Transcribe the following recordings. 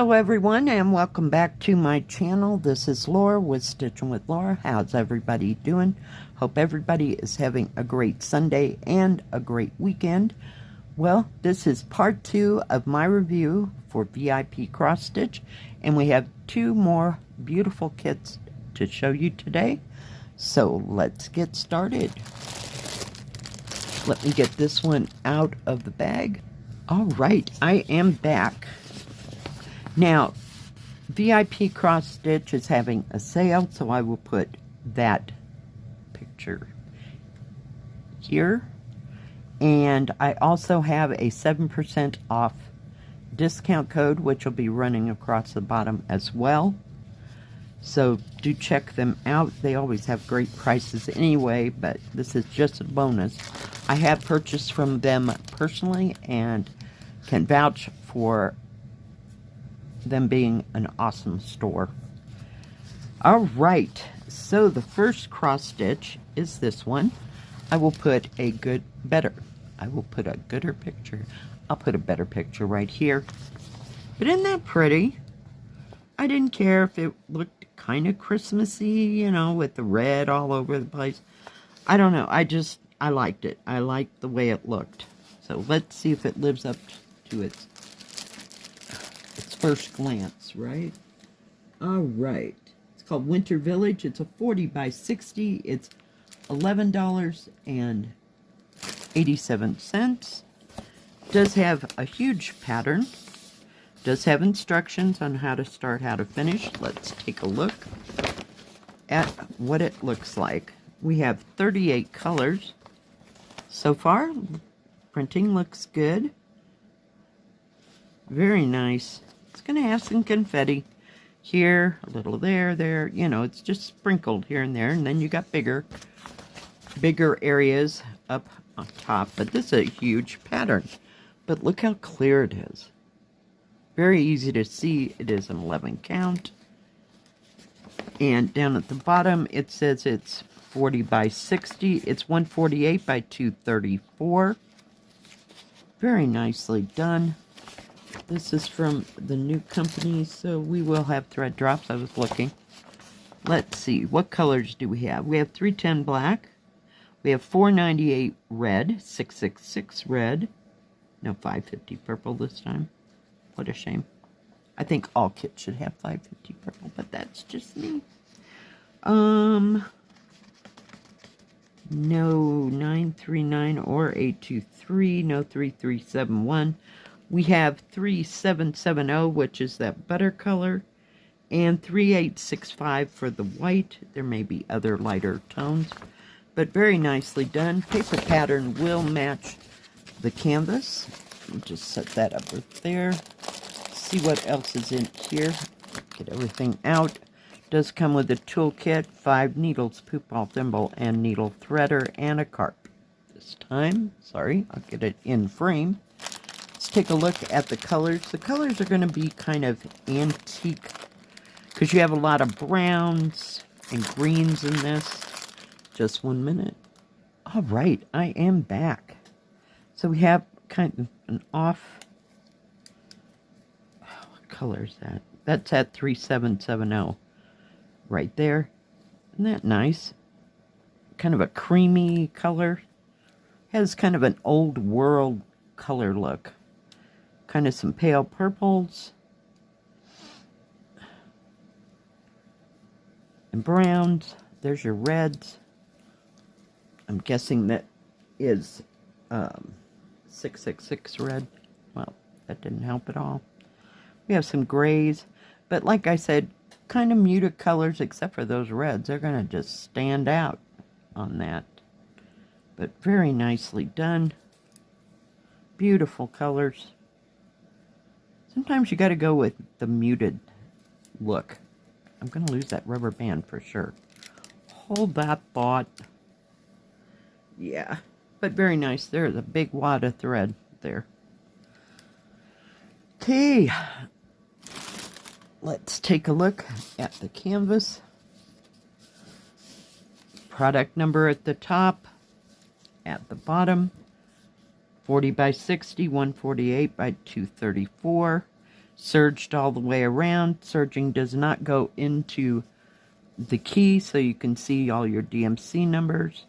Hello everyone, and welcome back to my channel. This is Laura with Stitching with Laura. How's everybody doing? Hope everybody is having a great Sunday and a great weekend. Well, this is part 2 of my review for VIPCrossStitch, and we have 2 more beautiful kits to show you today. So let's get started. Let me get this one out of the bag. All right, I am back. Now, VIPCrossStitch is having a sale, so I will put that picture here. And I also have a 7% off discount code, which will be running across the bottom as well. So do check them out. They always have great prices anyway, but this is just a bonus. I have purchased from them personally and can vouch for them being an awesome store. All right, so the first cross stitch is this one. I will put a gooder picture. I'll put a better picture right here. But isn't that pretty? I didn't care if it looked kind of Christmassy, you know, with the red all over the place. I don't know. I liked it. I liked the way it looked. So let's see if it lives up to its first glance, right? All right. It's called Winter Village. It's a 40 by 60. It's $11.87. Does have a huge pattern. Does have instructions on how to start, how to finish. Let's take a look at what it looks like. We have 38 colors so far. Printing looks good. Very nice. It's going to have some confetti here, a little there, you know, it's just sprinkled here and there, and then you got bigger areas up on top, but this is a huge pattern. But look how clear it is. Very easy to see. It is an 11 count. And down at the bottom, it says it's 40 by 60. It's 148 by 234. Very nicely done. This is from the new company, so we will have thread drops. I was looking. Let's see, what colors do we have? We have 310 black. We have 498 red, 666 red. No, 550 purple this time. What a shame. I think all kits should have 550 purple, but that's just me. No 939 or 823, no 3371. We have 3770, which is that butter color, and 3865 for the white. There may be other lighter tones, but very nicely done. Paper pattern will match the canvas. I'll just set that up right there. See what else is in here. Get everything out. Does come with a toolkit, 5 needles, poop ball thimble, and needle threader, and a carp. This time, sorry, I'll get it in frame. Let's take a look at the colors. The colors are going to be kind of antique because you have a lot of browns and greens in this. Just 1 minute. All right, I am back. So we have kind of an off. What color is that? That's at 3770 right there. Isn't that nice? Kind of a creamy color. Has kind of an old world color look. Kind of some pale purples and browns. There's your reds. I'm guessing that is 666 red. Well, that didn't help at all. We have some grays, but like I said, kind of muted colors except for those reds. They're going to just stand out on that. But very nicely done. Beautiful colors. Sometimes you got to go with the muted look. I'm going to lose that rubber band for sure. Hold that thought. Yeah, but very nice. There's a big wad of thread there. Okay, let's take a look at the canvas. Product number at the top, at the bottom. 40 by 60, 148 by 234. serged all the way around. Serging does not go into the key, so you can see all your DMC numbers.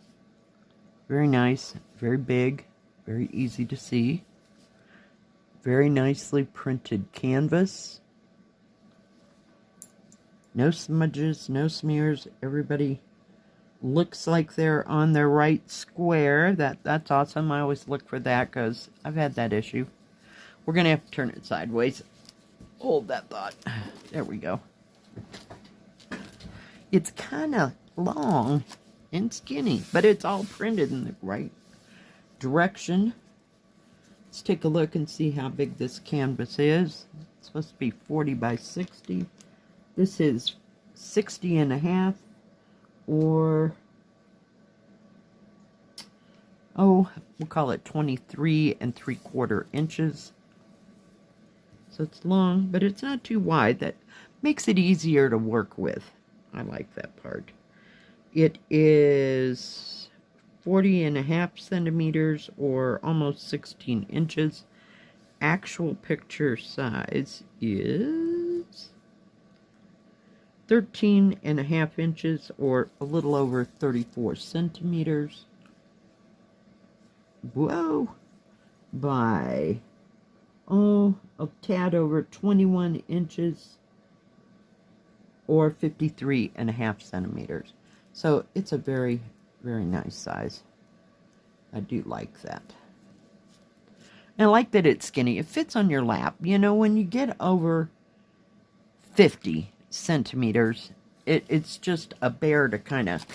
Very nice, very big, very easy to see. Very nicely printed canvas. No smudges, no smears. Everybody looks like they're on their right square. That's awesome. I always look for that because I've had that issue. We're going to have to turn it sideways. Hold that thought. There we go. It's kind of long and skinny, but it's all printed in the right direction. Let's take a look and see how big this canvas is. It's supposed to be 40 by 60. This is 60 and a half, or, oh, we'll call it 23 3/4 inches. So it's long, but it's not too wide. That makes it easier to work with. I like that part. It is 40 and a half centimeters, or almost 16 inches. Actual picture size is 13 and a half inches, or a little over 34 centimeters. Whoa! By, oh, a tad over 21 inches, or 53 and a half centimeters. So it's a very, very nice size. I do like that. And I like that it's skinny. It fits on your lap. You know, when you get over 50 centimeters, it's just a bear to kind of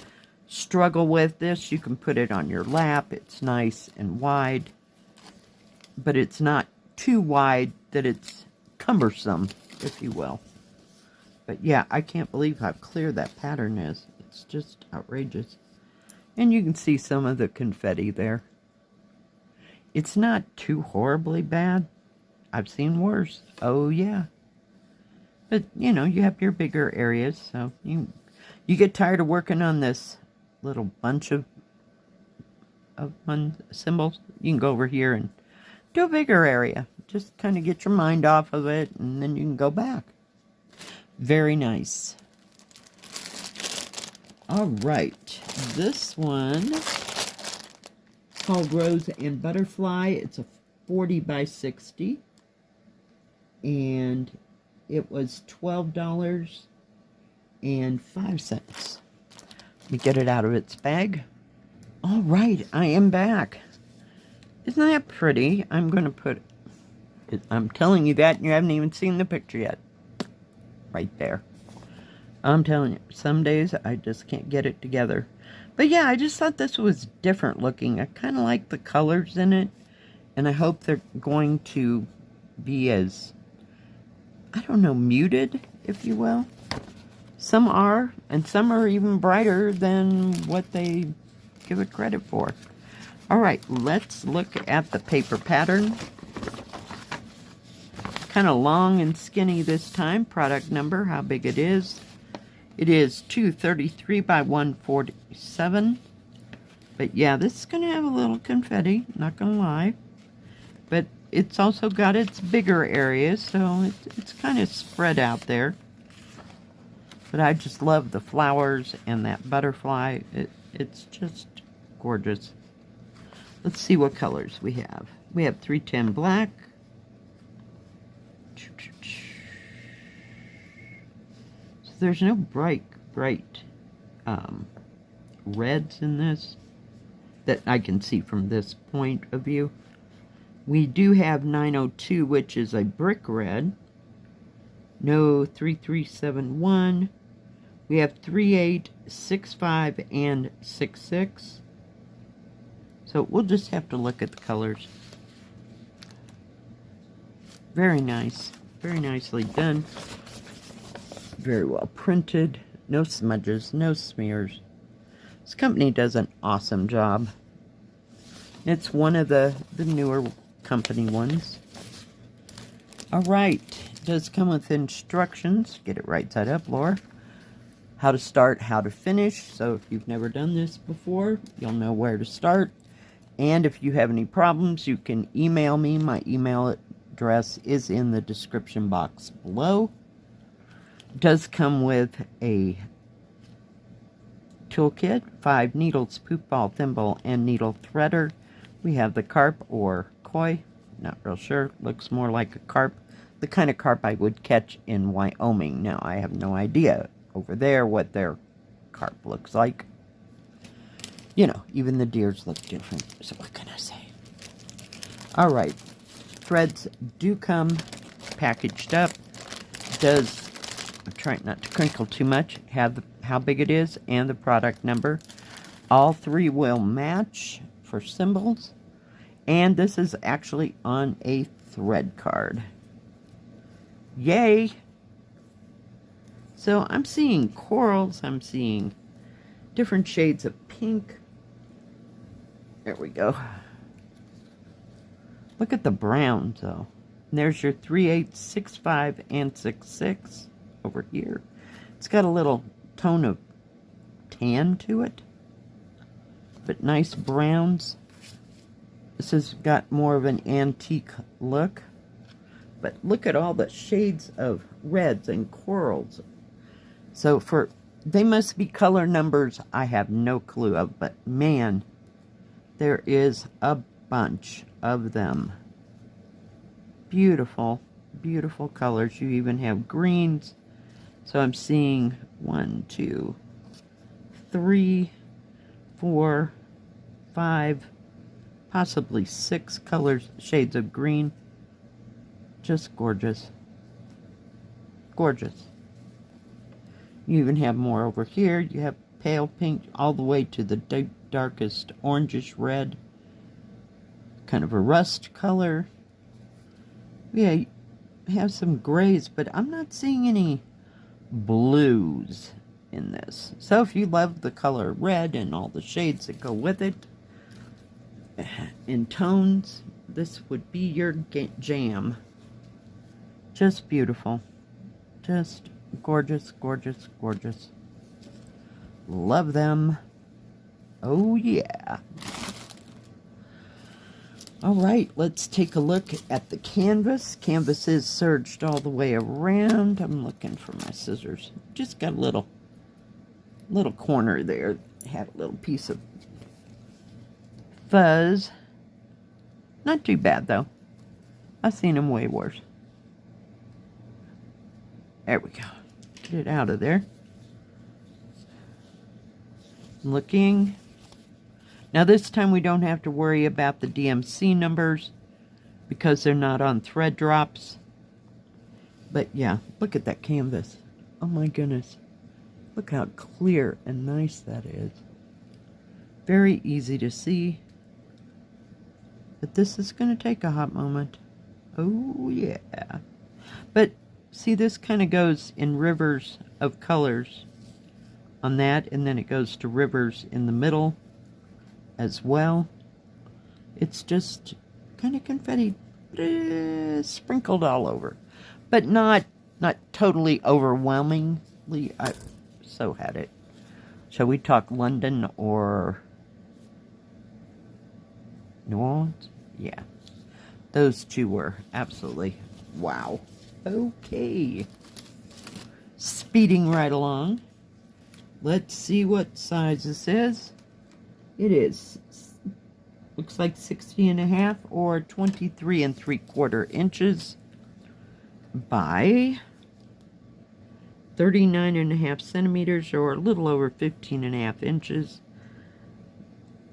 struggle with. This, you can put it on your lap. It's nice and wide, but it's not too wide that it's cumbersome, if you will. But yeah, I can't believe how clear that pattern is. It's just outrageous. And you can see some of the confetti there. It's not too horribly bad. I've seen worse. Oh yeah. But, you know, you have your bigger areas, so you get tired of working on this little bunch of symbols. You can go over here and do a bigger area. Just kind of get your mind off of it, and then you can go back. Very nice. All right, this one is called Rose and Butterfly. It's a 40 by 60, and it was $12.05. Let me get it out of its bag. All right, I am back. Isn't that pretty? I'm going to put it, I'm telling you that, and you haven't even seen the picture yet. Right there. I'm telling you, some days I just can't get it together. But yeah, I just thought this was different looking. I kind of like the colors in it, and I hope they're going to be as, I don't know, muted, if you will. Some are, and some are even brighter than what they give it credit for. All right, let's look at the paper pattern. Kind of long and skinny this time. Product number, how big it is. It is 233 by 147. But yeah, this is going to have a little confetti, not going to lie. But it's also got its bigger areas, so it's kind of spread out there. But I just love the flowers and that butterfly. It's just gorgeous. Let's see what colors we have. We have 310 black. So there's no bright reds in this that I can see from this point of view. We do have 902, which is a brick red. No 3371. We have 38, 65, and 66. So we'll just have to look at the colors. Very nice. Very nicely done. Very well printed. No smudges, no smears. This company does an awesome job. It's one of the newer company ones. Alright. It does come with instructions. Get it right side up, Laura. How to start, how to finish. So if you've never done this before, you'll know where to start. And if you have any problems, you can email me. My email dress is in the description box below. It does come with a toolkit, 5 needles, poop ball, thimble, and needle threader. We have the carp or koi, not real sure, looks more like a carp, the kind of carp I would catch in Wyoming. Now, I have no idea over there what their carp looks like. You know, even the deers look different, so what can I say? Alright, threads do come packaged up. Does, I'm trying not to crinkle too much, have how big it is and the product number. All 3 will match for symbols. And this is actually on a thread card. Yay! So I'm seeing corals, I'm seeing different shades of pink. There we go. Look at the brown, though. And there's your 3/8, 6/5, and 6/6 over here. It's got a little tone of tan to it, but nice browns. This has got more of an antique look, but look at all the shades of reds and corals. So they must be color numbers I have no clue of, but man, there is a bunch of them. Beautiful, beautiful colors. You even have greens. So I'm seeing 1, 2, 3, 4, 5, possibly 6 colors, shades of green. Just gorgeous. Gorgeous. You even have more over here. You have pale pink all the way to the darkest orangish red. Kind of a rust color. Yeah, you have some grays, but I'm not seeing any blues in this. So if you love the color red and all the shades that go with it in tones, this would be your jam. Just beautiful. Just gorgeous, gorgeous, gorgeous. Love them. Oh yeah. Alright, let's take a look at the canvas. Canvas is serged all the way around. I'm looking for my scissors. Just got a little corner there. Had a little piece of fuzz. Not too bad though. I've seen them way worse. There we go. Get it out of there. Looking. Now this time we don't have to worry about the DMC numbers because they're not on thread drops. But yeah, look at that canvas. Oh my goodness. Look how clear and nice that is. Very easy to see. But this is going to take a hot moment. Oh yeah. But see, this kind of goes in rivers of colors on that, and then it goes to rivers in the middle as well. It's just kind of confetti sprinkled all over, but not totally overwhelmingly. I so had it. Shall we talk London or New Orleans? Yeah, those two were absolutely wow. Okay, speeding right along. Let's see what size this is. It is, looks like 60.5 or 23 3/4 inches by 39.5 centimeters or a little over 15.5 inches.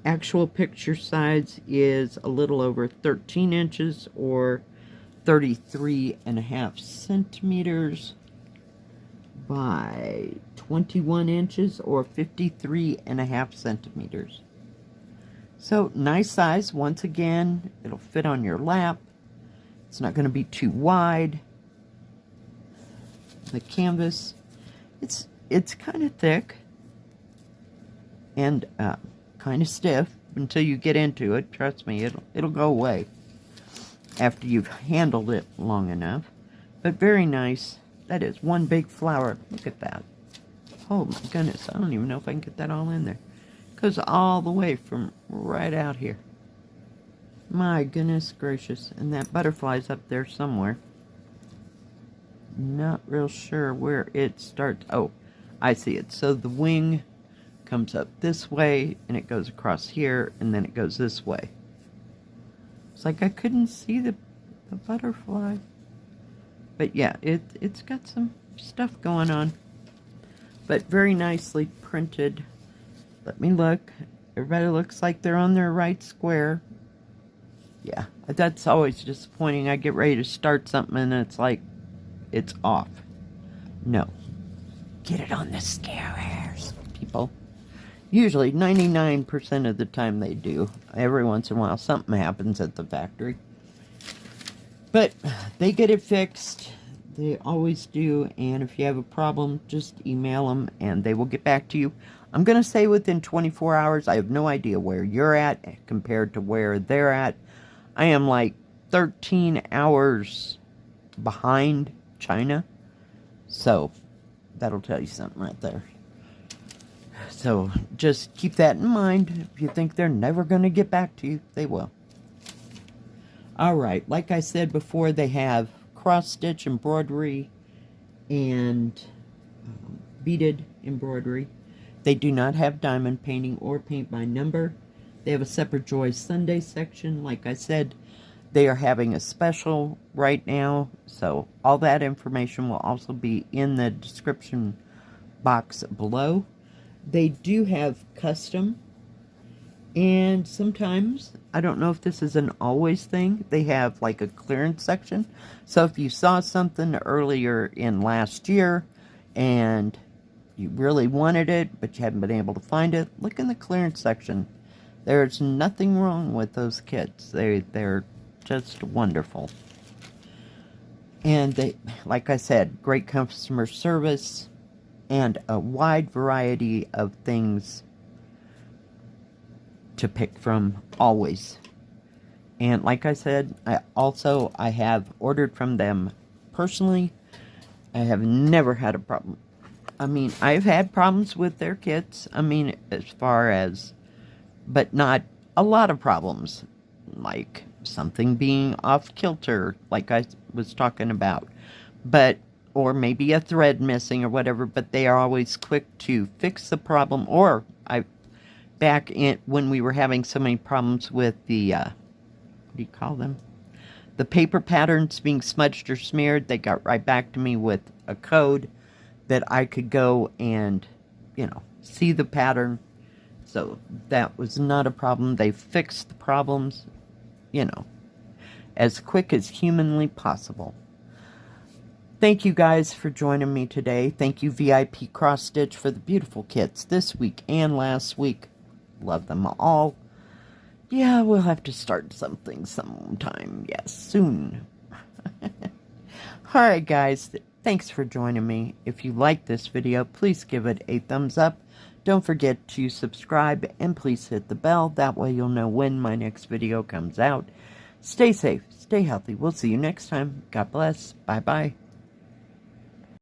Actual picture size is a little over 13 inches or 33.5 centimeters by 21 inches or 53.5 centimeters. So nice size. Once again, it'll fit on your lap. It's not going to be too wide. The canvas, it's kind of thick and kind of stiff until you get into it. Trust me, it'll go away after you've handled it long enough. But very nice. That is one big flower. Look at that. Oh my goodness, I don't even know if I can get that all in there. It goes all the way from right out here. My goodness gracious. And that butterfly's up there somewhere. Not real sure where it starts. Oh, I see it. So the wing comes up this way, and it goes across here, and then it goes this way. It's like I couldn't see the butterfly. But yeah, it's got some stuff going on. But very nicely printed. Let me look. Everybody looks like they're on their right square. Yeah, that's always disappointing. I get ready to start something and it's like, it's off. No. Get it on the squares, people. Usually, 99% of the time they do. Every once in a while, something happens at the factory. But they get it fixed. They always do. And if you have a problem, just email them and they will get back to you. I'm going to say within 24 hours. I have no idea where you're at compared to where they're at. I am like 13 hours behind China. So, that'll tell you something right there. So, just keep that in mind. If you think they're never going to get back to you, they will. Alright, like I said before, they have cross-stitch embroidery and beaded embroidery. They do not have diamond painting or paint by number. They have a separate Joy Sunday section. Like I said, they are having a special right now. So all that information will also be in the description box below. They do have custom. And sometimes, I don't know if this is an always thing, they have like a clearance section. So if you saw something earlier in last year and you really wanted it, but you haven't been able to find it, look in the clearance section. There's nothing wrong with those kits. They're just wonderful. And they, like I said, great customer service and a wide variety of things to pick from always. And like I said, I have ordered from them personally. I have never had a problem. I mean, I've had problems with their kits. I mean, as far as, but not a lot of problems. Like something being off kilter, like I was talking about. But, or maybe a thread missing or whatever, but they are always quick to fix the problem. Or, back in, when we were having so many problems with the, what do you call them? The paper patterns being smudged or smeared, they got right back to me with a code that I could go and, you know, see the pattern. So that was not a problem. They fixed the problems, you know, as quick as humanly possible. Thank you guys for joining me today. Thank you VIPCrossStitch for the beautiful kits this week and last week. Love them all. Yeah, we'll have to start something sometime. Yes, soon. Alright guys, thanks for joining me. If you like this video, please give it a thumbs up. Don't forget to subscribe and please hit the bell. That way you'll know when my next video comes out. Stay safe, stay healthy. We'll see you next time. God bless. Bye-bye.